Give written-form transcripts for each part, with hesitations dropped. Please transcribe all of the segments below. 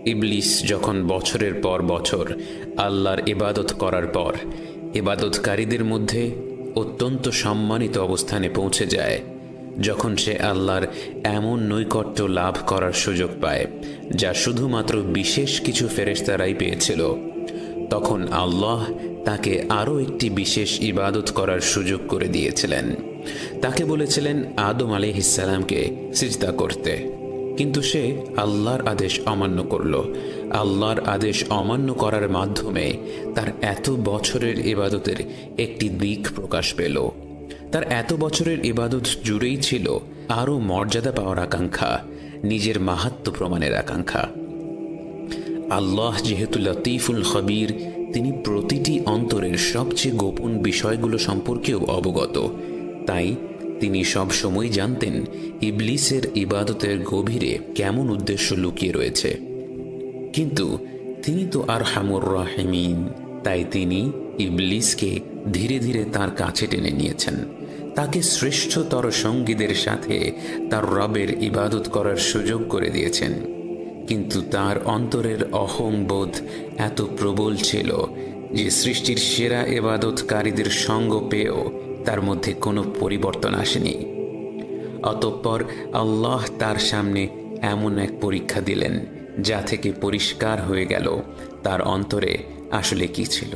ইবলিস যখন বছরের পর বছর আল্লাহর ইবাদত করার পর ইবাদতকারীদের মধ্যে অত্যন্ত সম্মানিত অবস্থানে পৌঁছে যায়, যখন সে আল্লাহর এমন নৈকট্য লাভ করার সুযোগ পায় যা শুধুমাত্র বিশেষ কিছু ফেরেশতারাই পেয়েছিল, তখন আল্লাহ তাকে আরও একটি বিশেষ ইবাদত করার সুযোগ করে দিয়েছিলেন। তাকে বলেছিলেন আদম আলাইহিস সালামকে সিজদা করতে, কিন্তু সে আল্লাহর আদেশ অমান্য করল। আল্লাহর আদেশ অমান্য করার মাধ্যমে তার এত বছরের ইবাদতের একটি দিক প্রকাশ পেল। তার এত বছরের ইবাদত জুড়েই ছিল আরও মর্যাদা পাওয়ার আকাঙ্ক্ষা, নিজের মাহাত্ম্য প্রমাণের আকাঙ্ক্ষা। আল্লাহ যেহেতু লতিফুল খবীর, তিনি প্রতিটি অন্তরের সবচেয়ে গোপন বিষয়গুলো সম্পর্কেও অবগত। তাই তিনি সব সময় জানতেন ইবলিসের ইবাদতের গভীরে কেমন উদ্দেশ্য লুকিয়ে রয়েছে। কিন্তু তিনি তো আরহামুর রাহিমিন, তাই তিনি ইবলিসকে ধীরে ধীরে তার কাছে টেনে নিয়েছেন। তাকে শ্রেষ্ঠতর সঙ্গীদের সাথে তার রবের ইবাদত করার সুযোগ করে দিয়েছেন। কিন্তু তার অন্তরের অহংবোধ এত প্রবল ছিল যে সৃষ্টির সেরা ইবাদতকারীদের সঙ্গ পেয়েও তার মধ্যে কোনো পরিবর্তন আসেনি। অতঃপর আল্লাহ তার সামনে এমন এক পরীক্ষা দিলেন যা থেকে পরিষ্কার হয়ে গেল তার অন্তরে আসলে কি ছিল।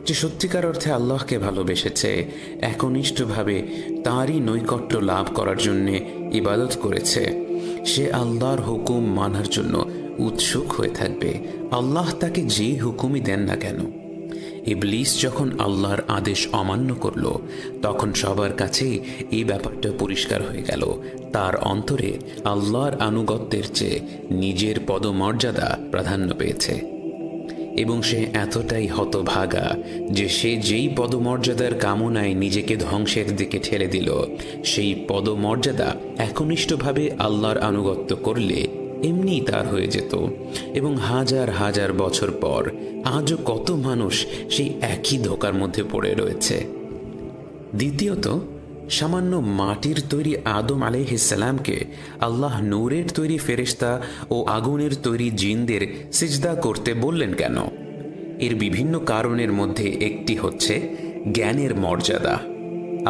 যে সত্যিকার অর্থে আল্লাহকে ভালোবেসেছে, একনিষ্ঠভাবে তাঁরই নৈকট্য লাভ করার জন্যে ইবাদত করেছে, সে আল্লাহর হুকুম মানার জন্য উৎসুক হয়ে থাকবে, আল্লাহ তাকে যে হুকুমই দেন না কেন। ইবলিস যখন আল্লাহর আদেশ অমান্য করল, তখন সবার কাছে এই ব্যাপারটা পরিষ্কার হয়ে গেল তার অন্তরে আল্লাহর আনুগত্যের চেয়ে নিজের পদমর্যাদা প্রাধান্য পেয়েছে। এবং সে এতটাই হতভাগা যে সে যেই পদমর্যাদার কামনায় নিজেকে ধ্বংসের দিকে ঠেলে দিল, সেই পদমর্যাদা একনিষ্ঠভাবে আল্লাহর আনুগত্য করলে এমনিই তার হয়ে যেত। এবং হাজার হাজার বছর পর আজও কত মানুষ সেই একই ধোঁকার মধ্যে পড়ে রয়েছে। দ্বিতীয়ত, সামান্য মাটির তৈরি আদম আলাইহিস সালামকে আল্লাহ নূরের তৈরি ফেরেশতা ও আগুনের তৈরি জিনদের সিজদা করতে বললেন কেন? এর বিভিন্ন কারণের মধ্যে একটি হচ্ছে জ্ঞানের মর্যাদা।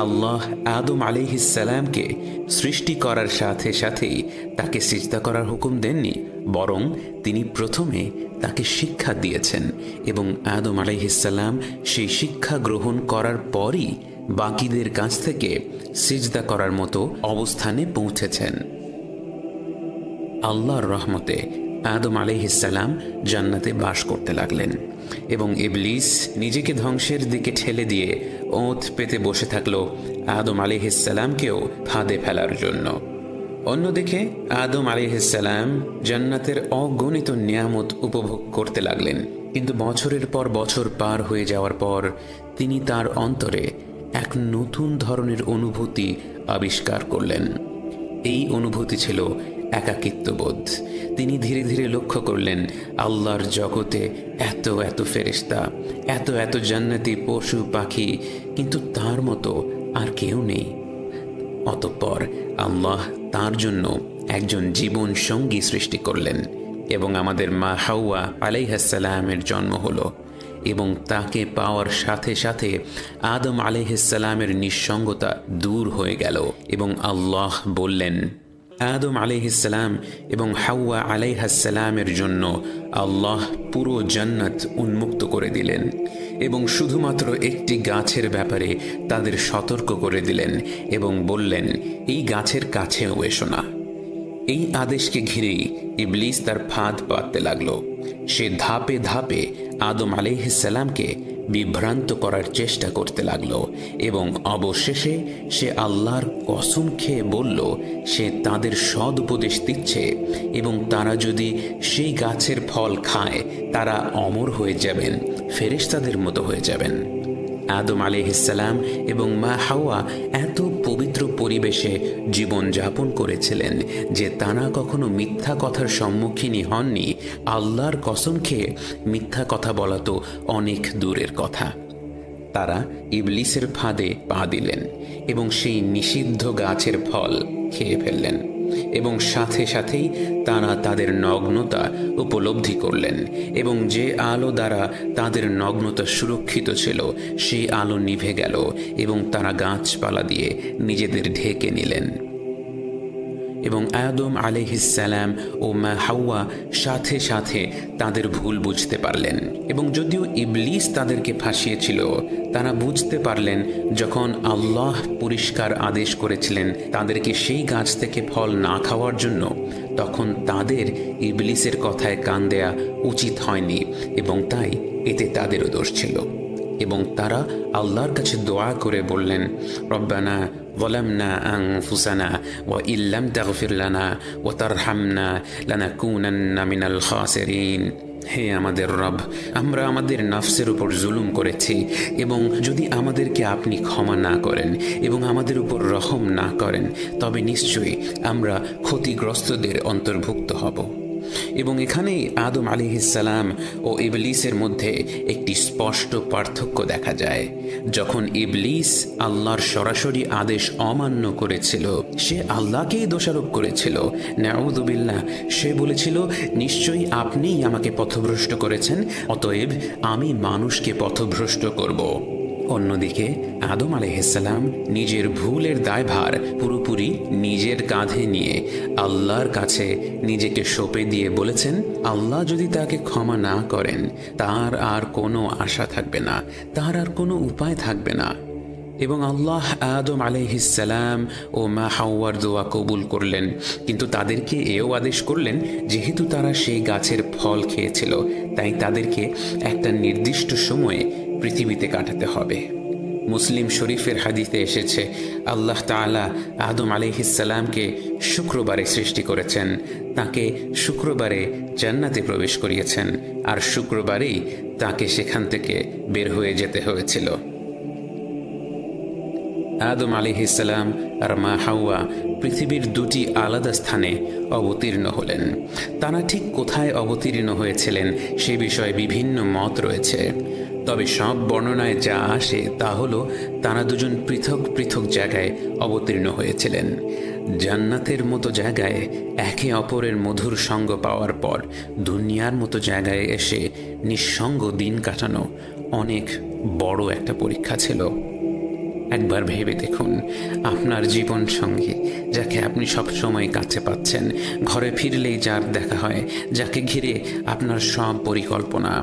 আল্লাহ আদম আলাইহিস সালামকে সৃষ্টি করার সাথে সাথেই তাকে সিজদা করার হুকুম দেননি, বরং তিনি প্রথমে তাকে শিক্ষা দিয়েছেন এবং আদম আলাইহিস সালাম সেই শিক্ষা গ্রহণ করার পরই বাকিদের কাছ থেকে সিজদা করার মতো অবস্থানে পৌঁছেছেন। আল্লাহর রহমতে আদম আলাইহিস সালাম জান্নাতে বাস করতে লাগলেন এবং ইবলিস নিজেকে ধ্বংসের দিকে ঠেলে দিয়ে ওঁত পেতে বসে থাকল আদম আলাইহিস সালামকেও ফাঁদে ফেলার জন্য। অন্যদিকে আদম আলাইহিস সালাম জান্নাতের অগণিত নিয়ামত উপভোগ করতে লাগলেন, কিন্তু বছরের পর বছর পার হয়ে যাওয়ার পর তিনি তার অন্তরে এক নতুন ধরনের অনুভূতি আবিষ্কার করলেন। এই অনুভূতি ছিল একাকিত্ববোধ। তিনি ধীরে ধীরে লক্ষ্য করলেন আল্লাহর জগতে এত এত ফেরেশতা, এত এত জান্নাতি পশু পাখি, কিন্তু তার মতো আর কেউ নেই। অতঃপর আল্লাহ তার জন্য একজন জীবন সঙ্গী সৃষ্টি করলেন এবং আমাদের মা হাওয়া আলাইহিস সালামের জন্ম হলো। এবং তাকে পাওয়ার সাথে সাথে আদম আলাইহিস সালামের নিঃসঙ্গতা দূর হয়ে গেল এবং আল্লাহ বললেন, আদম আলাইহিস সালাম এবং হাওয়া আলাইহিস সালামের জন্য আল্লাহ পুরো জান্নাত উন্মুক্ত করে দিলেন এবং শুধুমাত্র একটি গাছের ব্যাপারে তাদের সতর্ক করে দিলেন এবং বললেন, এই গাছের কাছেও এসো না। এই আদেশকে ঘিরেই ইবলিস তার ফাঁদ পাততে লাগলো। সে ধাপে ধাপে আদম আলাইহিস সালামকে বিভ্রান্ত করার চেষ্টা করতে লাগলো এবং অবশেষে সে আল্লাহর কসম খেয়ে বলল সে তাদের সদ উপদেশ দিচ্ছে এবং তারা যদি সেই গাছের ফল খায় তারা অমর হয়ে যাবেন, ফেরেশতাদের মতো হয়ে যাবেন। আদম আলাইহিস সালাম এবং মা হাওয়া এত পবিত্র পরিবেশে জীবন যাপন করেছিলেন যে তারা কখনো মিথ্যা কথার সম্মুখীনই হননি। আল্লাহর কসম খেয়ে মিথ্যা কথা বলা তো অনেক দূরের কথা। তারা ইবলিসের ফাঁদে পা দিলেন এবং সেই নিষিদ্ধ গাছের ফল খেয়ে ফেললেন। এবং সাথে সাথেই তারা তাদের নগ্নতা উপলব্ধি করলেন, এবং যে আলো দ্বারা তাদের নগ্নতা সুরক্ষিত ছিল সেই আলো নিভে গেল, এবং তারা গাছপালা দিয়ে নিজেদের ঢেকে নিলেন। এবং আদম আলাইহিসসালাম ও মা হাওয়া সাথে সাথে তাদের ভুল বুঝতে পারলেন, এবং যদিও ইবলিস তাদেরকে ফাঁসিয়েছিল, তারা বুঝতে পারলেন যখন আল্লাহ পরিষ্কার আদেশ করেছিলেন তাদেরকে সেই গাছ থেকে ফল না খাওয়ার জন্য, তখন তাদের ইবলিসের কথায় কান দেয়া উচিত হয়নি, এবং তাই এতে তাদেরও দোষ ছিল। এবং তারা আল্লাহর কাছে দোয়া করে বললেন, রব্বানা যালামনা আনফুসানা ওয়া ইল্লাম তাগফির লানা ওয়া তারহামনা লানাকুনান্না মিনাল খাসিরিন। হে আমাদের রব, আমরা আমাদের নফসের উপর জুলুম করেছি, এবং যদি আমাদেরকে আপনি ক্ষমা না করেন এবং আমাদের উপর রহম না করেন, তবে নিশ্চয়ই আমরা ক্ষতিগ্রস্তদের অন্তর্ভুক্ত হব। এবং এখানেই আদম আলাইহিসসালাম ও ইবলিসের মধ্যে একটি স্পষ্ট পার্থক্য দেখা যায়। যখন ইবলিস আল্লাহর সরাসরি আদেশ অমান্য করেছিল, সে আল্লাহকেই দোষারোপ করেছিল। নাউযুবিল্লাহ, সে বলেছিল, নিশ্চয়ই আপনিই আমাকে পথভ্রষ্ট করেছেন, অতএব আমি মানুষকে পথভ্রষ্ট করব। অন্যদিকে আদম আলাইহিসসালাম নিজের ভুলের দায়ভার পুরোপুরি নিজের কাঁধে নিয়ে আল্লাহর কাছে নিজেকে সঁপে দিয়ে বলেছেন, আল্লাহ যদি তাকে ক্ষমা না করেন, তার আর কোনো আশা থাকবে না, তার আর কোনো উপায় থাকবে না। এবং আল্লাহ আদম আলাইহিসসালাম ও মা হাওয়ার দোয়া কবুল করলেন, কিন্তু তাদেরকে এও আদেশ করলেন, যেহেতু তারা সেই গাছের ফল খেয়েছিল, তাই তাদেরকে একটা নির্দিষ্ট সময়ে পৃথিবীতে কাটাতে হবে। মুসলিম শরীফের হাদিসে এসেছে, আল্লাহ তাআলা আদম আলাইহিসসালামকে শুক্রবারে সৃষ্টি করেছেন, তাকে শুক্রবারে জান্নাতে প্রবেশ করিয়েছেন, আর শুক্রবারেই তাকে সেখান থেকে বের হয়ে যেতে হয়েছিল। আদম আলাইহিসসালাম আর মা হাওয়া পৃথিবীর দুটি আলাদা স্থানে অবতীর্ণ হলেন। তারা ঠিক কোথায় অবতীর্ণ হয়েছিলেন সে বিষয়ে বিভিন্ন মত রয়েছে, তবে সব বর্ণনায় যা আসে তা হলো তারা দুজন পৃথক পৃথক জায়গায় অবতীর্ণ হয়েছিলেন। জান্নাতের মতো জায়গায় একে অপরের মধুর সঙ্গ পাওয়ার পর দুনিয়ার মতো জায়গায় এসে নিঃসঙ্গ দিন কাটানো অনেক বড় একটা পরীক্ষা ছিল। একবার ভেবে দেখুন, আপনার জীবন সঙ্গী, যাকে আপনি সবসময় কাছে পাচ্ছেন, ঘরে ফিরলেই যার দেখা হয়, যাকে ঘিরে আপনার সব পরিকল্পনা,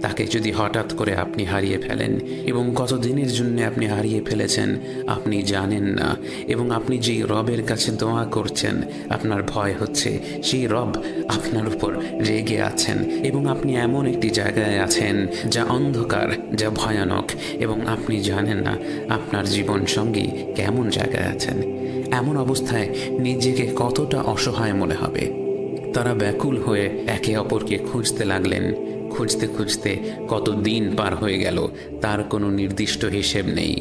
তাকে যদি হঠাৎ করে আপনি হারিয়ে ফেলেন, এবং কতদিনের জন্য আপনি হারিয়ে ফেলেছেন আপনি জানেন না, এবং আপনি যেই রবের কাছে দোয়া করছেন আপনার ভয় হচ্ছে সেই রব আপনার উপর রেগে আছেন, এবং আপনি এমন একটি জায়গায় আছেন যা অন্ধকার, যা ভয়ানক, এবং আপনি জানেন না আপনার জীবন সঙ্গী কেমন জায়গায় আছেন। এমন অবস্থায় নিজেকে কতটা অসহায় মনে হবে। তারা ব্যাকুল হয়ে একে অপরকে খুঁজতে লাগলেন। খুঁজতে খুঁজতে কত দিন পার হয়ে গেল তার কোনো নির্দিষ্ট হিসেব নেই,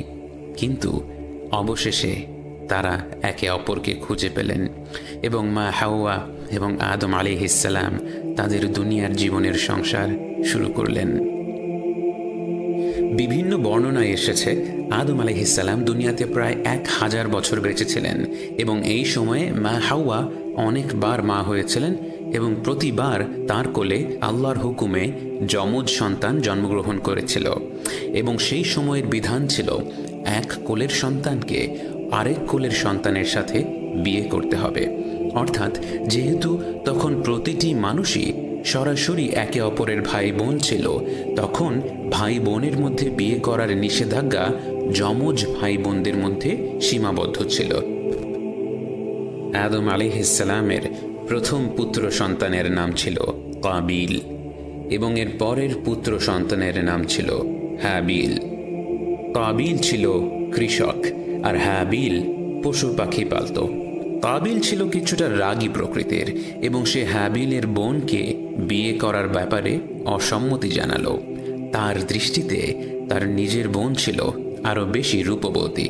কিন্তু অবশেষে তারা একে অপরকে খুঁজে পেলেন, এবং মা হাওয়া এবং আদম আলাইহিসসালাম তাদের দুনিয়ার জীবনের সংসার শুরু করলেন। বিভিন্ন বর্ণনায় এসেছে আদম আলাইহিসসালাম দুনিয়াতে প্রায় 1000 বছর বেঁচেছিলেন, এবং এই সময়ে মা হাওয়া অনেকবার মা হয়েছিলেন, এবং প্রতিবার তার কোলে আল্লাহর হুকুমে যমজ সন্তান জন্মগ্রহণ করেছিল। এবং সেই সময়ের বিধান ছিল এক কোলের সন্তানকে আরেক কোলের সন্তানের সাথে বিয়ে করতে হবে। অর্থাৎ যেহেতু তখন প্রতিটি মানুষই সরাসরি একে অপরের ভাই বোন ছিল, তখন ভাই বোনের মধ্যে বিয়ে করার নিষেধাজ্ঞা যমজ ভাই বোনদের মধ্যে সীমাবদ্ধ ছিল। আদম আলাইহিসসালামের প্রথম পুত্র সন্তানের নাম ছিল কাবিল, এবং এর পরের পুত্র সন্তানের নাম ছিল হাবিল। কাবিল ছিল কৃষক, আর হাবিল পশু পাখি পালত। কাবিল ছিল কিছুটা রাগী প্রকৃতির, এবং সে হাবিলের বোনকে বিয়ে করার ব্যাপারে অসম্মতি জানালো। তার দৃষ্টিতে তার নিজের বোন ছিল আরও বেশি রূপবতী।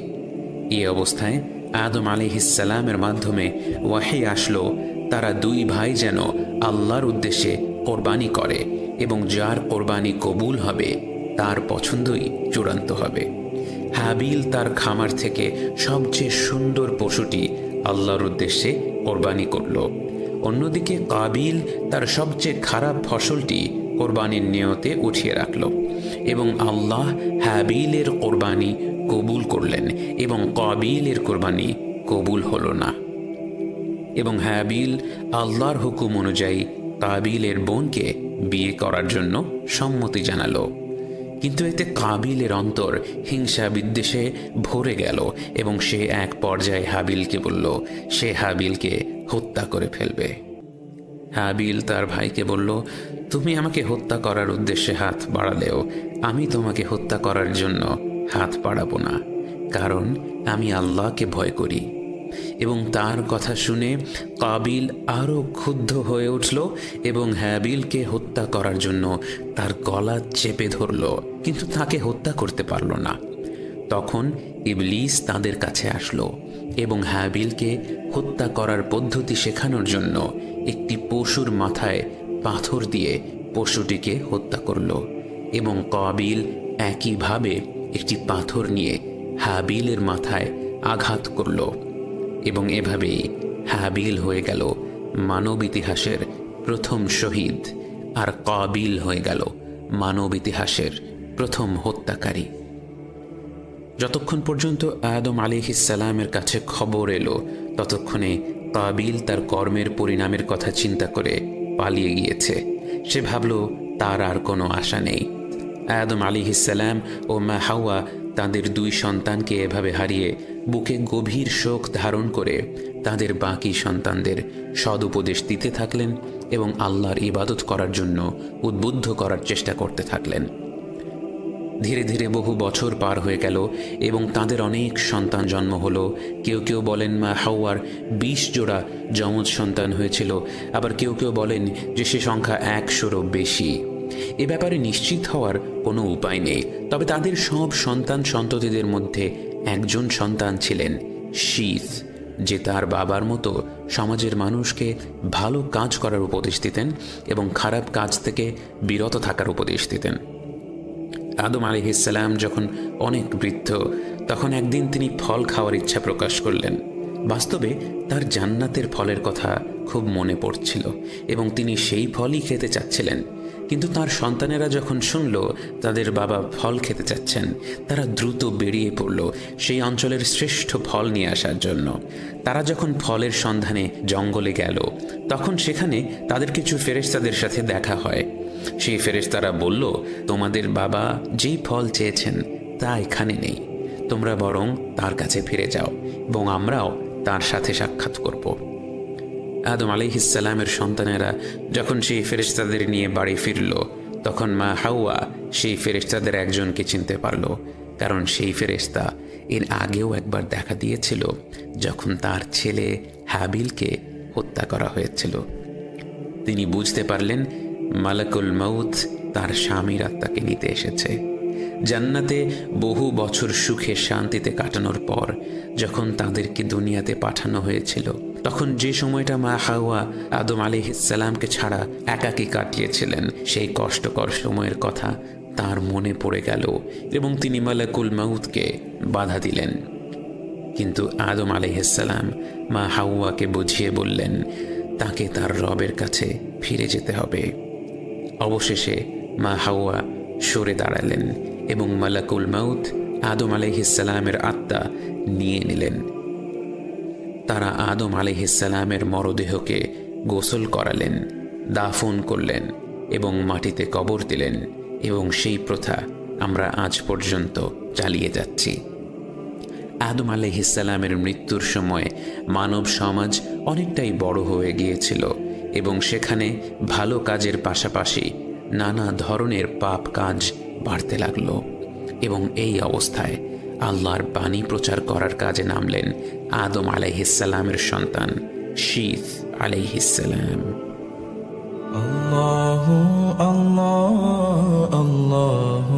এই অবস্থায় আদম আলাইহিসসালামের মাধ্যমে ওয়াহি আসলো, তারা দুই ভাই যেন আল্লাহর উদ্দেশ্যে কোরবানি করে, এবং যার কোরবানি কবুল হবে তার পছন্দই চূড়ান্ত হবে। হাবিল তার খামার থেকে সবচেয়ে সুন্দর পশুটি আল্লাহর উদ্দেশ্যে কোরবানি করল। অন্যদিকে কাবিল তার সবচেয়ে খারাপ ফসলটি কোরবানির নিয়তে উঠিয়ে রাখল এবং আল্লাহ হাবিলের কোরবানি কবুল করলেন এবং কাবিলের কোরবানি কবুল হল না। এবং হাবিল আল্লাহর হুকুম অনুযায়ী কাবিলের বোনকে বিয়ে করার জন্য সম্মতি জানালো। কিন্তু এতে কাবিলের অন্তর হিংসা বিদ্বেষে ভরে গেল এবং সে এক পর্যায়ে হাবিলকে বলল সে হাবিলকে হত্যা করে ফেলবে। হাবিল তার ভাইকে বলল, তুমি আমাকে হত্যা করার উদ্দেশ্যে হাত বাড়ালেও আমি তোমাকে হত্যা করার জন্য হাত বাড়াবো না, কারণ আমি আল্লাহকে ভয় করি। এবং তার কথা শুনে কাবিল আরও ক্ষুব্ধ হয়ে উঠল এবং হাবিলকে হত্যা করার জন্য তার গলা চেপে ধরল, কিন্তু তাকে হত্যা করতে পারল না। তখন ইবলিস তাদের কাছে আসলো এবং হাবিলকে হত্যা করার পদ্ধতি শেখানোর জন্য একটি পশুর মাথায় পাথর দিয়ে পশুটিকে হত্যা করল এবং কাবিল একইভাবে একটি পাথর নিয়ে হাবিলের মাথায় আঘাত করল এবং এভাবেই হাবিল হয়ে গেল মানব ইতিহাসের প্রথম শহীদ আর কাবিল হয়ে গেল মানব ইতিহাসের প্রথম হত্যাকারী। যতক্ষণ পর্যন্ত আদম আলাইহিস সালামের কাছে খবর এলো ততক্ষণে কাবিল তার কর্মের পরিণামের কথা চিন্তা করে পালিয়ে গিয়েছে। সে ভাবল তার আর কোনো আশা নেই। আদম আলাইহিস সালাম ও মা হাওয়া তাদের দুই সন্তানকে এভাবে হারিয়ে বুকে গভীর শোক ধারণ করে তাদের বাকি সন্তানদের সদুপদেশ দিতে থাকলেন এবং আল্লাহর ইবাদত করার জন্য উদ্বুদ্ধ করার চেষ্টা করতে থাকলেন। ধীরে ধীরে বহু বছর পার হয়ে গেল এবং তাদের অনেক সন্তান জন্ম হলো। কেউ কেউ বলেন মা হাওয়ার 20 জোড়া যমজ সন্তান হয়েছিল, আবার কেউ কেউ বলেন যে সে সংখ্যা 100-রও বেশি। এ ব্যাপারে নিশ্চিত হওয়ার কোনো উপায় নেই। তবে তাদের সব সন্তান সন্ততিদের মধ্যে একজন সন্তান ছিলেন শীত, যে তার বাবার মতো সমাজের মানুষকে ভালো কাজ করার উপদেশ দিতেন এবং খারাপ কাজ থেকে বিরত থাকার উপদেশ দিতেন। আদম আলাইহিস সালাম যখন অনেক বৃদ্ধ তখন একদিন তিনি ফল খাওয়ার ইচ্ছা প্রকাশ করলেন। বাস্তবে তার জান্নাতের ফলের কথা খুব মনে পড়ছিল এবং তিনি সেই ফলই খেতে চাচ্ছিলেন। কিন্তু তার সন্তানেরা যখন শুনল তাদের বাবা ফল খেতে চাচ্ছেন, তারা দ্রুত বেরিয়ে পড়ল সেই অঞ্চলের শ্রেষ্ঠ ফল নিয়ে আসার জন্য। তারা যখন ফলের সন্ধানে জঙ্গলে গেল তখন সেখানে তাদের কিছু ফেরেশতাদের সাথে দেখা হয়। সেই ফেরেশতারা বলল, তোমাদের বাবা যেই ফল চেয়েছেন তা এখানে নেই, তোমরা বরং তার কাছে ফিরে যাও এবং আমরাও তার সাথে সাক্ষাৎ করব। আদম আলাইহিস সালামের সন্তানেরা যখন সেই ফেরেশতাদের নিয়ে বাড়ি ফিরল তখন মা হাওয়া সেই ফেরেশতাদের একজনকে চিনতে পারল, কারণ সেই ফেরেশতা এর আগেও একবার দেখা দিয়েছিল যখন তার ছেলে হাবিলকে হত্যা করা হয়েছিল। তিনি বুঝতে পারলেন মালাকুল মউত তার স্বামীর আত্মাকে নিতে এসেছে। জান্নাতে বহু বছর সুখে শান্তিতে কাটানোর পর যখন তাদেরকে দুনিয়াতে পাঠানো হয়েছিল তখন যে সময়টা মা হাওয়া আদম আলাইহিস সালামকে ছাড়া একাকী কাটিয়েছিলেন সেই কষ্টকর সময়ের কথা তার মনে পড়ে গেল এবং তিনি মালাকুল মউতকে বাধা দিলেন। কিন্তু আদম আলাইহিস সালাম মা হাওয়াকে বুঝিয়ে বললেন তাকে তার রবের কাছে ফিরে যেতে হবে। অবশেষে মা হাওয়া সরে দাঁড়ালেন এবং মালাকুল মউত আদম আলাইহিস সালামের আত্মা নিয়ে নিলেন। তারা আদম আলাইহিস সালামের মরদেহকে গোসল করালেন, দাফন করলেন এবং মাটিতে কবর দিলেন এবং সেই প্রথা আমরা আজ পর্যন্ত চালিয়ে যাচ্ছি। আদম আলাইহিস সালামের মৃত্যুর সময় মানব সমাজ অনেকটাই বড় হয়ে গিয়েছিল এবং সেখানে ভালো কাজের পাশাপাশি নানা ধরনের পাপ কাজ বাড়তে লাগলো এবং এই অবস্থায় আল্লাহর বাণী প্রচার করার কাজে নামলেন আদম আলাইহিস সালামের সন্তান শীত আলাইহিস সালাম। আল্লাহু আল্লাহ আল্লাহু